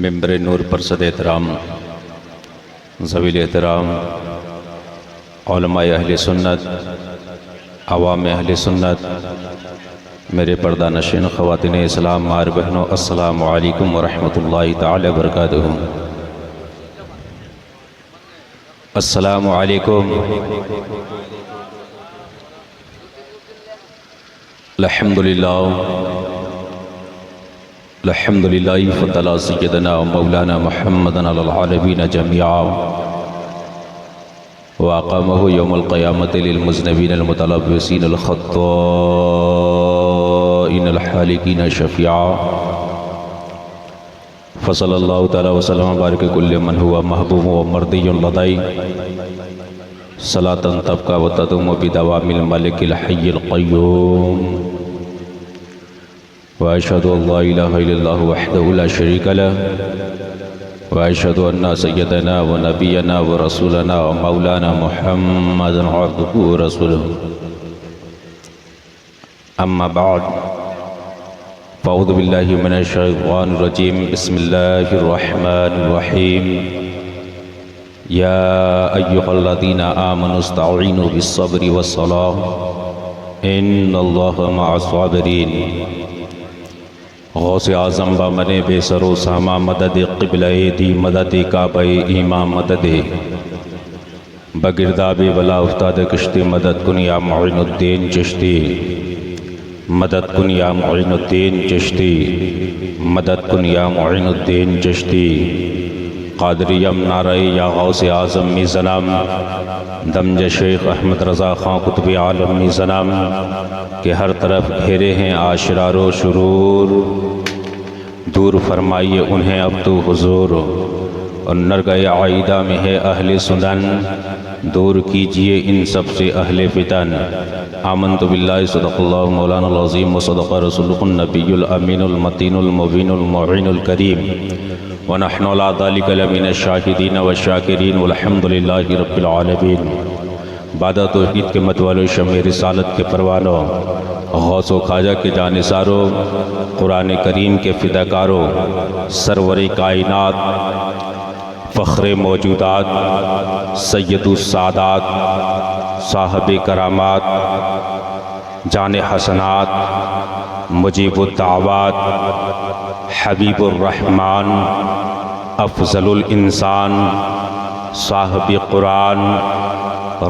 ممبر نور پر صد احترام ذویل احترام علماء اہل سنت، عوام اہل سنت، میرے پردہ نشین خواتین اسلام، مار بہنوں، السلام علیکم ورحمۃ اللہ تعالی وبرکاتہ۔ السلام علیکم۔ الحمدللہ فضل سیدنا و مولانا محمد علی العالمین جميعا واقامہ یوم القیامت للمذنبین المتلبسین الخطائین الحالقین شفیعا، فصلی اللہ تعالی وسلم وبارک کل من ہوا محبوب و مرضی لدی، صلاۃ تبقى وتدوم بدوام الملک الحی القیوم، وأشهد أن لا إله إلا الله وحده لا شريك له، وأشهد أن سيدنا ونبينا ورسولنا ومولانا محمد عبده ورسوله، أما بعد فأعوذ بالله من الشيطان الرجيم، بسم الله الرحمن الرحيم، يا أيها الذين آمنوا استعينوا بالصبر والصلاة إن الله مع الصابرين۔ غوث اعظم بامن بے سر و ساما مدد قبلہ دی، مدد کعبہ ایمان مدد بگرداب ولا افتاد کشتی، مدد کن یا معین الدین چشتی، مدد کن یا معین الدین چشتی، مدد کن یا معین الدین چشتی۔ قادریم نعرہ یا غوث اعظم می زنم، دمج شیخ احمد رضا خان قطب عالم می زنم کہ ہر طرف گھیرے ہیں آشرار و شرور، دور فرمائیے انہیں اب تو حضور، اور نرگہ عائدہ میں ہے اہل سنن، دور کیجئے ان سب سے اہل فتن۔ آمنت باللہ صدق اللہ مولانا العظیم و صدق رسولہ النبی الامین المتین المبین المعین الکریم، ونحن علی ذلک لمن الشاہدین والشاکرین والحمد للہ رب العالمین۔ بعد توحید کے متوالو، شمع رسالت کے پروانوں، غوث و خواجہ کے جانثاروں، قرآن کریم کے فداکاروں، سرور کائنات، فخر موجودات، سید السادات، صاحب کرامات، جان حسنات، مجیب الدعوات، حبیب الرحمن، افضل الانسان، صاحب قرآن،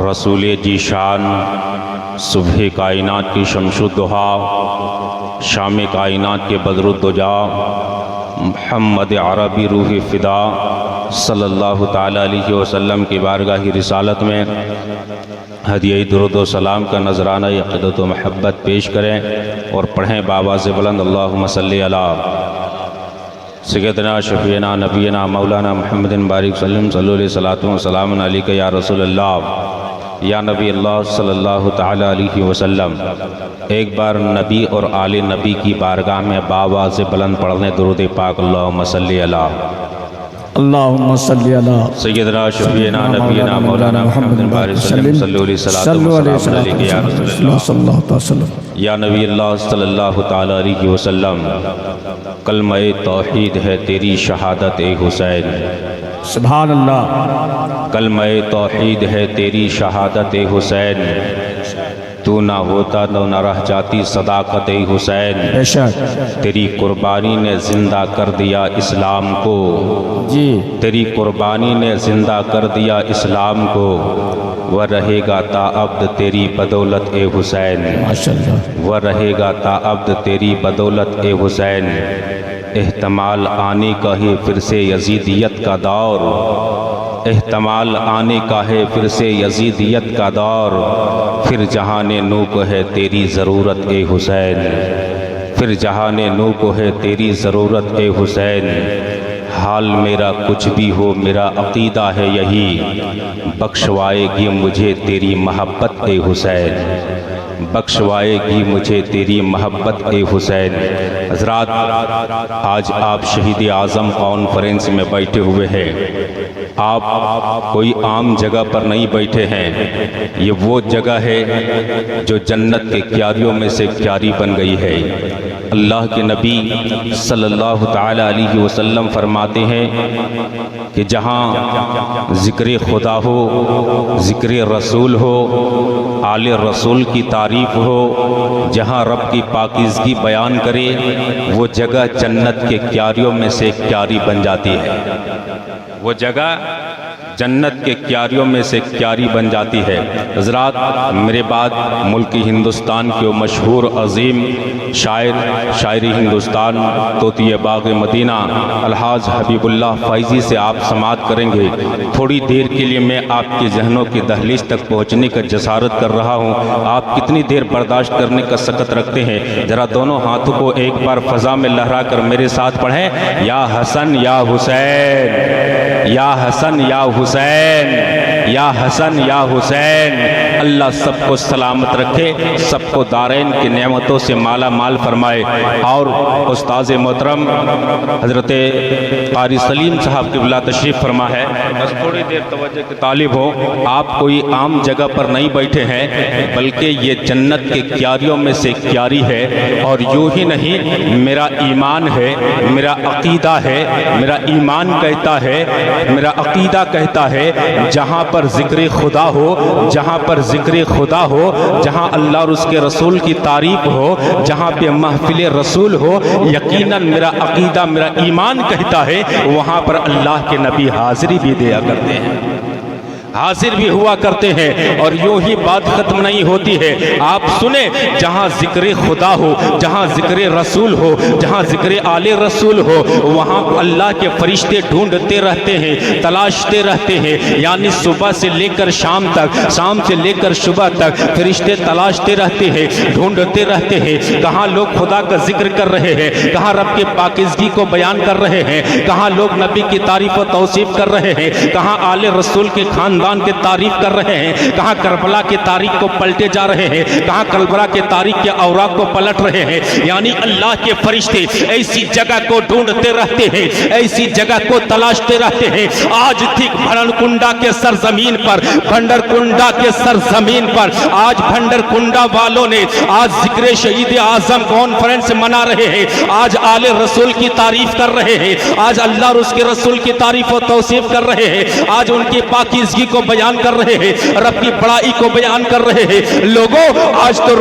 رسول جیشان، صبح کائنات کی شمس الضحیٰ، شام کائنات کے بدر الدجا، محمد عربی روح فدا صلی اللہ تعالیٰ علیہ وسلم کی بارگاہ رسالت میں ہدیہ درود و سلام کا نذرانہ عقیدت و محبت پیش کریں اور پڑھیں بآواز بلند، اللہم صلی علی سیدنا شفیعنا نبینا مولانا محمد بارک وسلم، صلی اللہ علیہ وسلم علیکہ یا رسول اللہ یا نبی اللہ صلی اللہ تعالیٰ علیہ وسلم۔ ایک بار نبی اور آل نبی کی بارگاہ میں بآواز بلند پڑھنے درود پاک، اللہم صلی علی اللہم صلی علی سیدنا شفیعنا نبینا مولانا محمد بارک وسلم، صلی اللہ علیہ وسلم علیکہ یا رسول اللہ صلی اللہ علیہ وسلم یا نبی اللہ صلی اللہ تعالیٰ علیہ وسلم۔ کلمہ توحید ہے تیری شہادت اے حسین، سبحان اللہ۔ کلمہ توحید ہے تیری شہادت اے حسین، تو نہ ہوتا تو نہ رہ جاتی صداقت اے حسین، بے شک تیری قربانی نے زندہ کر دیا اسلام کو، جی تیری قربانی نے زندہ کر دیا اسلام کو، وہ رہے گا تا ابد تیری بدولت اے حسین، ماشاءاللہ۔ وہ رہے گا تا ابد تیری بدولت اے حسین۔ احتمال آنے کا ہے پھر سے یزیدیت کا دور، احتمال آنے کا ہے پھر سے یزیدیت کا دور، پھر جہان نو کو ہے تیری ضرورت اے حسین، پھر جہان نو کو ہے تیری ضرورت اے حسین۔ حال میرا کچھ بھی ہو میرا عقیدہ ہے یہی، بخشوائے گی مجھے تیری محبت اے حسین، بخشوائے گی مجھے تیری محبت اے حسین۔ حضرات، آج آپ شہید اعظم کانفرنس میں بیٹھے ہوئے ہیں، آپ کوئی عام جگہ پر نہیں بیٹھے ہیں، یہ وہ جگہ ہے جو جنت کے کیاریوں میں سے کیاری بن گئی ہے۔ اللہ کے نبی صلی اللہ تعالی علیہ وسلم فرماتے ہیں کہ جہاں ذکر خدا ہو، ذکر رسول ہو، آل رسول کی تعریف ہو، جہاں رب کی پاکیزگی بیان کرے، وہ جگہ جنت کے کیاریوں میں سے کیاری بن جاتی ہے۔ وہ جگہ جنت کے کیاریوں میں سے کیاری بن جاتی ہے۔ حضرات، میرے بعد ملک ہندوستان کے مشہور عظیم شاعر ہندوستان طوطی باغ مدینہ الحاج حبیب اللہ فیضی سے آپ سماعت کریں گے۔ تھوڑی دیر کے لیے میں آپ کے ذہنوں کی دہلیز تک پہنچنے کا جسارت کر رہا ہوں۔ آپ کتنی دیر برداشت کرنے کا سخت رکھتے ہیں؟ ذرا دونوں ہاتھوں کو ایک بار فضا میں لہرا کر میرے ساتھ پڑھیں، یا حسن یا حسین، یا حسن یا حسین، یا حسن یا حسین۔ اللہ سب کو سلامت رکھے، سب کو دارین کی نعمتوں سے مالا مال فرمائے۔ اور استاذ محترم حضرت قاری سلیم صاحب قبلہ تشریف فرما ہے، بس تھوڑی دیر توجہ کے طالب ہو۔ آپ کوئی عام جگہ پر نہیں بیٹھے ہیں، بلکہ یہ جنت کے کیاریوں میں سے کیاری ہے۔ اور یوں ہی نہیں، میرا ایمان ہے، میرا عقیدہ ہے، میرا ایمان کہتا ہے، میرا عقیدہ کہتا ہے، جہاں پر ذکر خدا ہو، جہاں پر ذکر خدا ہو، جہاں اللہ اور اس کے رسول کی تعریف ہو، جہاں پہ محفل رسول ہو، یقیناً میرا عقیدہ، میرا ایمان کہتا ہے وہاں پر اللہ کے نبی حاضری بھی دیا کرتے ہیں، حاضر بھی ہوا کرتے ہیں۔ اور یوں ہی بات ختم نہیں ہوتی ہے۔ آپ سنیں، جہاں ذکر خدا ہو، جہاں ذکر رسول ہو، جہاں ذکر آل رسول ہو، وہاں اللہ کے فرشتے ڈھونڈتے رہتے ہیں، تلاشتے رہتے ہیں۔ یعنی صبح سے لے کر شام تک، شام سے لے کر صبح تک فرشتے تلاشتے رہتے ہیں، ڈھونڈتے رہتے ہیں۔ کہاں لوگ خدا کا ذکر کر رہے ہیں، کہاں رب کی پاکیزگی کو بیان کر رہے ہیں، کہاں لوگ نبی کی تعریف و توصیف کر رہے ہیں، کہاں آل رسول کے خاندان کی تعریف کر رہے ہیں، کہاں کربلا کی تاریخ کو پلٹے جا رہے ہیں، کہاں کربلا کی تاریخ کے اوراق کو پلٹ رہے ہیں۔ یعنی اللہ کے فرشتے ایسی جگہ کو ڈھونڈتے رہتے ہیں، ایسی جگہ کو تلاشتے رہتے ہیں۔ آج تک بھنڈرکنڈا کے سرزمین پر، بھنڈرکنڈا کے سرزمین پر آج بھنڈرکنڈا والوں نے آج ذکر شہید اعظم کانفرنس منا رہے ہیں، آج آل رسول کی تعریف کر رہے ہیں، آج اللہ اور اس کے رسول کی تعریف و توصیف کر رہے ہیں، آج ان کی پاکیزگی کو بیان کر رہے ہیں، رب کی بڑائی کو بیان کر رہے ہیں۔ لوگوں، آج تو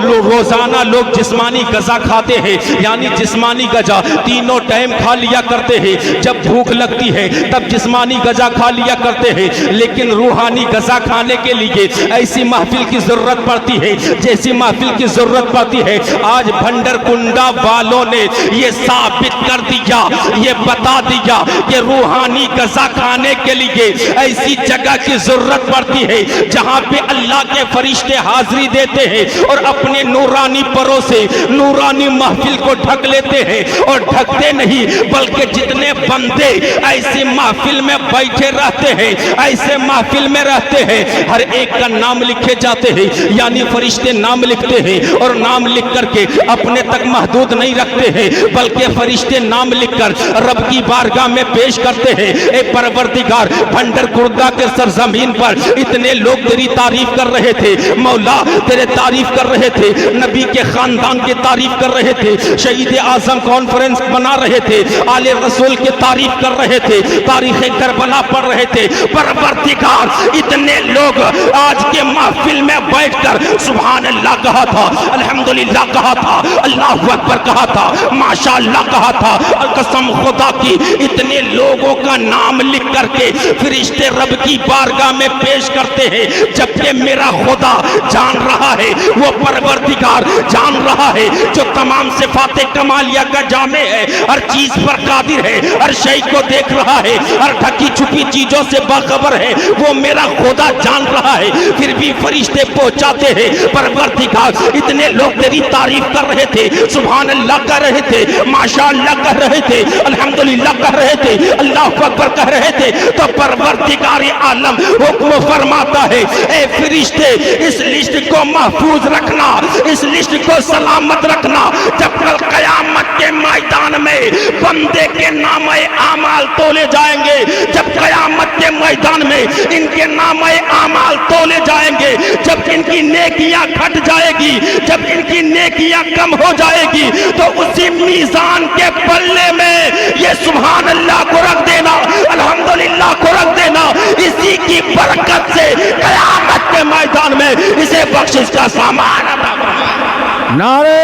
روزانہ لوگ جسمانی غذا کھاتے ہیں، یعنی جسمانی غذا تینوں ٹائم کھا لیا کرتے ہیں۔ جب بھوک لگتی ہے تب جسمانی غذا کھا لیا کرتے ہیں، لیکن روحانی غذا کھانے کے لیے ایسی محفل کی ضرورت پڑتی ہے، جیسی محفل کی ضرورت پڑتی ہے۔ آج بھنڈرکنڈا والوں نے یہ ثابت کر دیا، یہ بتا دیا کہ روحانی غذا کھانے کے لیے ایسی جگہ کی ضرورت پڑتی ہے جہاں پہ اللہ کے فرشتے حاضری دیتے ہیں اور اپنے نورانی پروں سے نورانی محفل کو ڈھک لیتے ہیں۔ اور ڈھکتے نہیں بلکہ جتنے بندے ایسی محفل میں بیٹھے رہتے ہیں، ایسے محفل میں رہتے ہیں، ہر ایک کا نام لکھے جاتے ہیں۔ یعنی فرشتے نام لکھتے ہیں اور نام لکھ کر کے اپنے تک محدود نہیں رکھتے ہیں، بلکہ فرشتے نام لکھ کر رب کی بارگاہ میں پیش کرتے ہیں۔ اے پروردگار، بھنڈرکنڈا کے سرزمین پر اتنے لوگ تیری تعریف کر رہے تھے، مولا تیرے تعریف کر رہے تھے، نبی کے خاندان کی تعریف کر رہے تھے، شہید اعظم کانفرنس بنا رہے تھے، آل رسول کی تعریف کر رہے تھے، تاریخ کربلا پڑھ رہے تھے۔ پروردگار، اتنے لوگ آج کے محفل میں بیٹھ کر سبحان اللہ کہا تھا، الحمدللہ کہا تھا، اللہ اکبر کہا تھا، ماشاءاللہ کہا تھا، قسم خدا کی اتنے لوگوں کا نام لکھ کر کے فرشتے رب کی بارگاہ میں پیش کرتے ہیں، جبکہ میرا خدا جان رہا ہے، وہ پروردگار جان رہا ہے، جو تمام صفات کمالیہ کا جامع ہے، ہر چیز پر قادر ہے، ہر شے کو دیکھ رہا ہے، ہر ڈھکی چھپی چیزوں سے باخبر ہے، وہ میرا خدا جان رہا ہے، پھر بھی فرشتے پہنچاتے ہیں۔ پروردگار، اتنے لوگ تیری تعریف کر رہے تھے، سبحان اللہ کہہ رہے تھے، ماشاءاللہ کہہ رہے تھے، الحمدللہ کہہ رہے تھے، اللہ اکبر کہہ رہے تھے، تو پروردگار عالم حکم فرماتا ہے، اے فرشتے اس لسٹ کو محفوظ رکھنا، اس لسٹ کو سلامت رکھنا، جب کل قیامت کے میدان میں بندے کے نامے اعمال تولے جائیں گے، جب قیامت کے میدان میں ان کے نامے اعمال تولے جائیں گے، جب ان کی نیکیاں گھٹ جائے گی، جب ان کی نیکیاں کم ہو جائے گی، تو اسی میزان کے پلے میں یہ سبحان اللہ کو رکھ دینا، الحمدللہ کو رکھ دینا، اسی کی برکت سے قیامت کے میدان میں اسے بخشش کا سامان عطا فرمائے۔ نعرہ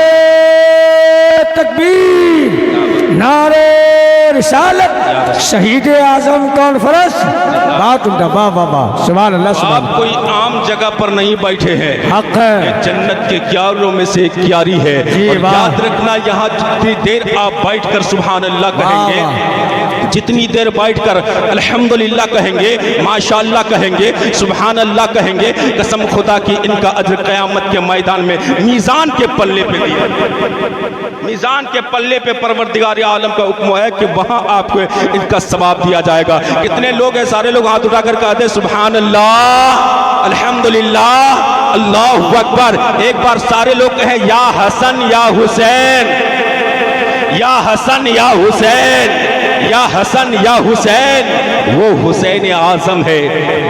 تکبیر، نعرہ رسالت، شہید اعظم کانفرنس، بات عمدہ، واہ واہ واہ، سبحان اللہ سبحان اللہ۔ آپ کوئی عام جگہ پر نہیں بیٹھے ہیں، حق ہے، جنت کے کیاروں میں سے ایک کیاری ہے، اور یاد رکھنا یہاں جتنی دیر آپ بیٹھ کر سبحان اللہ کہیں گے، جتنی دیر بیٹھ کر الحمدللہ کہیں گے، ماشاءاللہ کہیں گے، سبحان اللہ کہیں گے، قسم خدا کی ان کا اجر قیامت کے میدان میں میزان کے پلے پہ دیا، میزان کے پلے پہ پروردگار عالم کا حکم ہے کہ وہاں آپ کو ان کا ثواب دیا جائے گا۔ کتنے لوگ ہیں؟ سارے لوگ ہاتھ اٹھا کر کہتے ہیں سبحان اللہ، الحمدللہ، اللہ اکبر۔ ایک بار سارے لوگ کہیں یا حسن یا حسین، یا حسن یا حسین، یا حسن یا حسین۔ وہ حسین اعظم ہے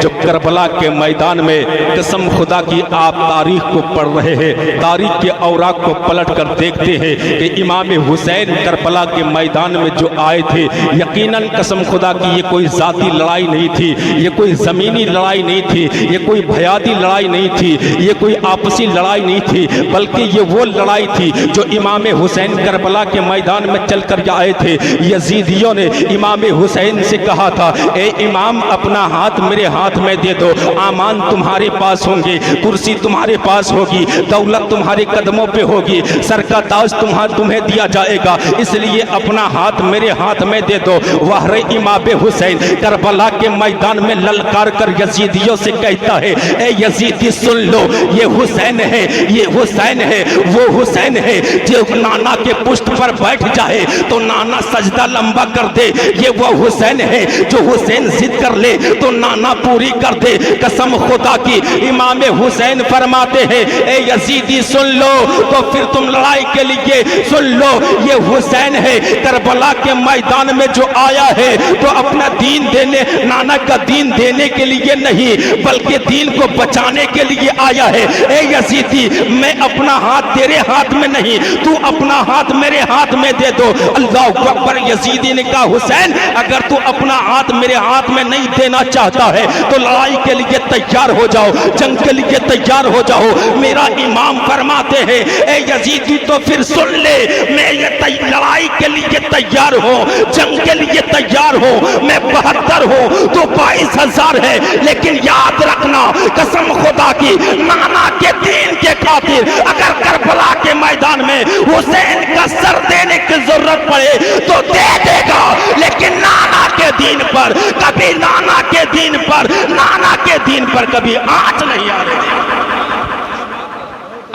جو کربلا کے میدان میں قسم خدا کی آپ تاریخ کو پڑھ رہے ہیں، تاریخ کے اوراق کو پلٹ کر دیکھتے ہیں کہ امام حسین کربلا کے میدان میں جو آئے تھے، یقیناً قسم خدا کی یہ کوئی ذاتی لڑائی نہیں تھی، یہ کوئی زمینی لڑائی نہیں تھی، یہ کوئی بھیادی لڑائی نہیں تھی، یہ کوئی آپسی لڑائی نہیں تھی، بلکہ یہ وہ لڑائی تھی جو امام حسین کربلا کے میدان میں چل کر آئے تھے۔ یزیدیوں نے امام حسین سے کہا تھا اے امام اپنا ہاتھ میرے ہاتھ میں دے دو، امان تمہارے پاس ہوں گے، کرسی تمہارے پاس ہوگی، دولت تمہارے قدموں پہ ہوگی، سر کا تاج تمہیں دیا جائے گا، اس لیے اپنا ہاتھ میرے ہاتھ میں دے دو۔ وحر امام حسین کربلا کے میدان میں للکار کر یزیدیوں سے کہتا ہے اے یزیدی سن لو، یہ حسین ہے، یہ حسین ہے، وہ حسین ہے جو نانا کے پشت پر بیٹھ جائے تو نانا سجدہ لمبا کر دے، یہ وہ حسین ہے جو حسین ضد کر لے تو نانا پوری کر دے۔ قسم خدا کی امام حسین فرماتے ہیں اے یزیدی سن لو، تو پھر تم لڑائی کے لیے سن لو، یہ حسین ہے کربلا کے میدان میں جو آیا ہے تو اپنا دین دینے، نانا کا دین دینے کے لیے نہیں بلکہ دین کو بچانے کے لیے آیا ہے۔ اے یزیدی میں اپنا ہاتھ تیرے ہاتھ میں نہیں، تو اپنا ہاتھ میرے ہاتھ میں دے دو۔ اللہ اکبر۔ یزیدی نے کہا حسین اگر تو اپنا ہاتھ میرے ہاتھ میں نہیں دینا چاہتا ہے تو لڑائی کے لیے تیار ہو جاؤ، جنگ کے لیے تیار ہو جاؤ۔ میرا امام فرماتے ہیں اے یزیدی تو پھر سن لے، میں یہ لڑائی کے لیے تیار ہوں، جنگ کے لیے تیار ہوں، میں 72 ہوں تو 22,000 ہے، لیکن یاد رکھنا قسم خدا کی نانا کے دین کے خاطر اگر کربلا کے میدان میں حسین کا سر دینے کی ضرورت پڑے تو دے دے گا، لیکن نانا کے دین پر کبھی، نانا کے دین پر، نانا کے دین پر کبھی آنچ نہیں آنے دے گا۔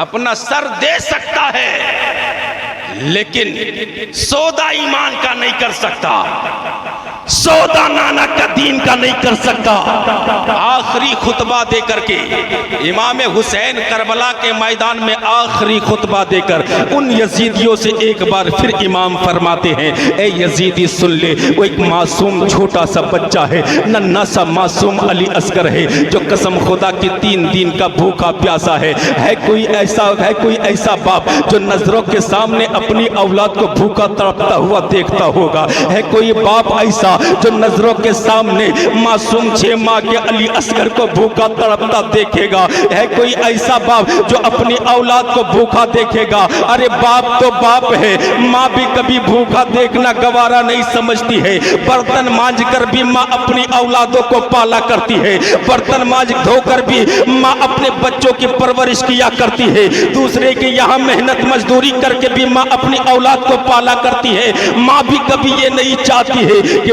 اپنا سر دے سکتا ہے لیکن سودا ایمان کا نہیں کر سکتا، سودا نانا کا دین کا نہیں کر سکتا۔ آخری خطبہ دے کر کے امام حسین کربلا کے میدان میں آخری خطبہ دے کر ان یزیدیوں سے ایک بار پھر امام فرماتے ہیں اے یزیدی سن لے، وہ ایک معصوم چھوٹا سا بچہ ہے، ننھا سا معصوم علی اصغر ہے جو قسم خدا کی 3 دن کا بھوکا پیاسا ہے۔ کوئی ایسا باپ جو نظروں کے سامنے اپنی اولاد کو بھوکا تڑپتا ہوا دیکھتا ہوگا؟ ہے کوئی باپ ایسا جو نظروں کے سامنے معصوم 6 ماہ کے علی اصغر کو بھوکا تڑپتا دیکھے گا؟ ہے کوئی ایسا باپ جو اپنی اولاد کو بھوکا دیکھے گا؟ ارے باپ تو باپ ہے، ماں بھی کبھی بھوکا دیکھنا گوارا نہیں سمجھتی ہے۔ برتن مانج کر بھی ماں اپنی اولادوں کو پالا کرتی ہے، برتن مانج دھو کر بھی ماں اپنے بچوں کی پرورش کیا کرتی ہے، دوسرے کے یہاں محنت مزدوری کر کے بھی ماں اپنی اولاد کو پالا کرتی ہے۔ ماں بھی کبھی یہ نہیں چاہتی ہے کہ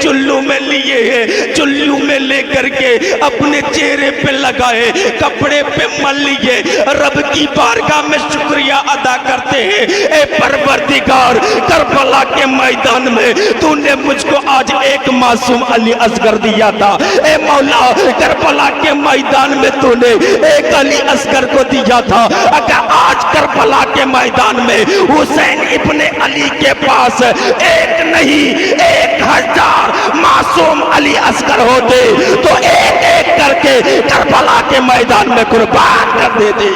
چلو میں لیے ہیں، چلو میں لے کر کے اپنے چہرے پہ لگائے، کپڑے پہ مل لیے، رب کی بارگاہ میں شکریہ ادا کرتے ہیں۔ اے پروردگار، کربلا کے میدان میں تو نے مجھ کو آج ایک معصوم علی اصغر دیا تھا، اے مولا کربلا کے میدان میں تو نے ایک علی اصغر کو دیا تھا، اگر آج کربلا کے میدان میں حسین ابن علی کے پاس ایک نہیں 1000 معصوم علی اصغر ہوتے تو ایک ایک کر کے کربلا کے میدان میں قربان کر دیتے۔